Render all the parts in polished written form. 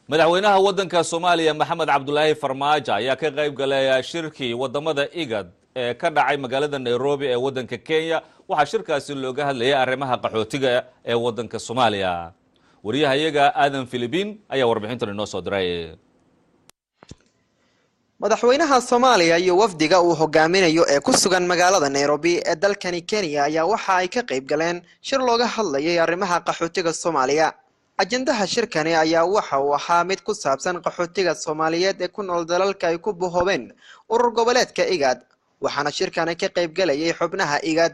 madaxweynaha waddanka Soomaaliya Maxamed Cabdullaahi Farmaajo ayaa ka qayb galay shirkii wadamada IGAD ee ka dhacay magaalada Nairobi ee waddanka Kenya. Waxa shirkaasi looga hadlayay arrimaha qaxootiga ee waddanka Soomaaliya. wariyahayaga Aadan Philippine ayaa warbixintan inoo soo diray. madaxweynaha Soomaaliya iyo wafdiga uu hogaaminayo ee ku sugan magaalada Nairobi ee dalkani Kenya ayaa waxa ay ka qayb galeen shir looga hadlayay arrimaha qaxootiga Soomaaliya. ajendaha shirkani ayaa waxa uu ahaa mid ku saabsan qaxootiga Soomaaliyeed ee ku nool dalalka ay ku bohobeen urur goboleedka IGAD, waxaana shirkani ka qayb galayay xubnaha IGAD.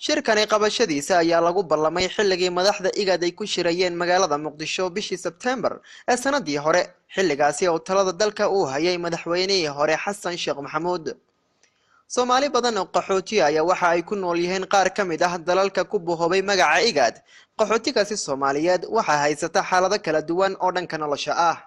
shirkani qabashadiisa ayaa lagu ballamay xilligii madaxda IGAD ay ku shirayeen magaalada Muqdisho bishii September ee sanadii hore, xilligaasi oo talada dalka uu hayay madaxweynihii hore Xasan Sheekh Maxamuud. Soomaali badan oo qaxooti ayaa waxa ay ku nool yihiin qaar ka mid ah dalalka ku bohobay magaca IGAD. qaxootigaasi Soomaaliyeed waxa haysata xaalado kala duwan oo dhanka nolosha ah.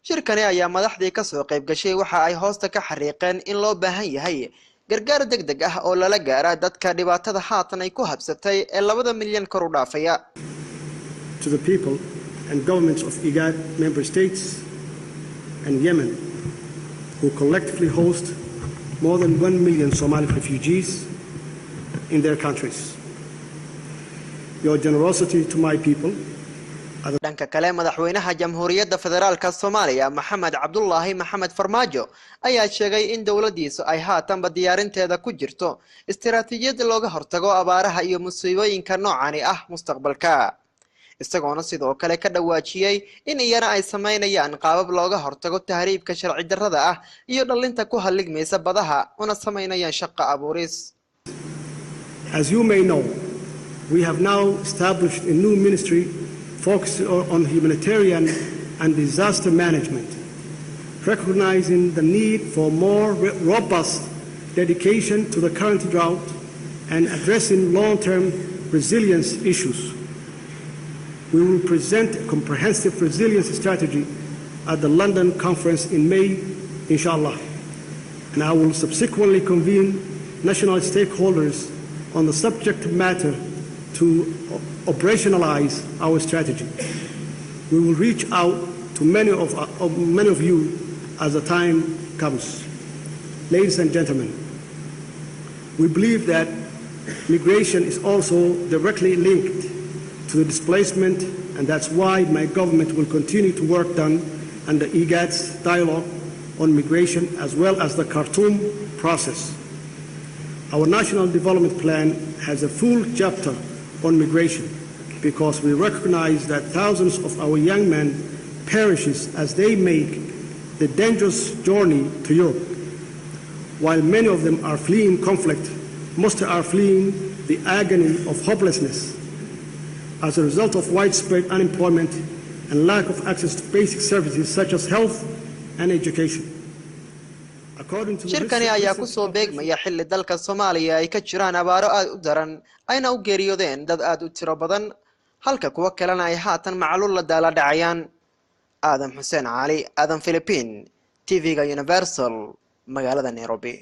shirkani ayaa madaxdii ka soo qayb gashay waxa ay hoosta ka xariiqeen in loo baahan yahay gargaar degdeg ah oo lala gaaro dadka dhibaatada haatan ay ku habsatay ee 2 milyan kor u dhaafaya. To the people and governments of IGAD member states and Yemen who collectively host more than 1 million Somali refugees in their countries. Your generosity to my people. dhanka kale madaxweynaha Jamhuuriyadda Federaalka Soomaaliya Maxamed Cabdullaahi Maxamed Farmaajo ayaa sheegay in dawladdiisu ay haatanba diyaarinteeda ku jirto istiraatiijiyad looga hortago abaaraha iyo musiibooyinka noocani ah mustaqbalka, isagoona sidoo kale ka dhawaajiyay in iyana ay sameynayaan qaabab looga hortago tahriibka sharci darrada ah iyo dhalinta ku haligmaysa badaha una sameynayaan shaqo abuuris. As you may know, we have now established a new ministry focused on humanitarian and disaster management, recognizing the need for more robust dedication to the current drought and addressing long-term resilience issues. We will present a comprehensive resilience strategy at the London conference in May, inshallah, and I will subsequently convene national stakeholders on the subject matter to operationalize our strategy. We will reach out to many of you as the time comes. Ladies and gentlemen, we believe that migration is also directly linked to the displacement, and that's why my government will continue to work done under IGAD's dialogue on migration as well as the Khartoum process. Our National Development Plan has a full chapter on migration because we recognize that thousands of our young men perishes as they make the dangerous journey to Europe. While many of them are fleeing conflict, most are fleeing the agony of hopelessness as a result of widespread unemployment and lack of access to basic services such as health and education. shirkani ayaa ku soo beegmaya xilli dalka Soomaaliya ay ka jiraan abaaro aad u daran ayna u geeriyoodeen dad aad u tiro badan, halka kuwa kalena ay haatan macluul la daala dhacayaan. Aadan Xuseen Cali, Aadan Philippine, TV-ga Universal, magaalada Nairobi.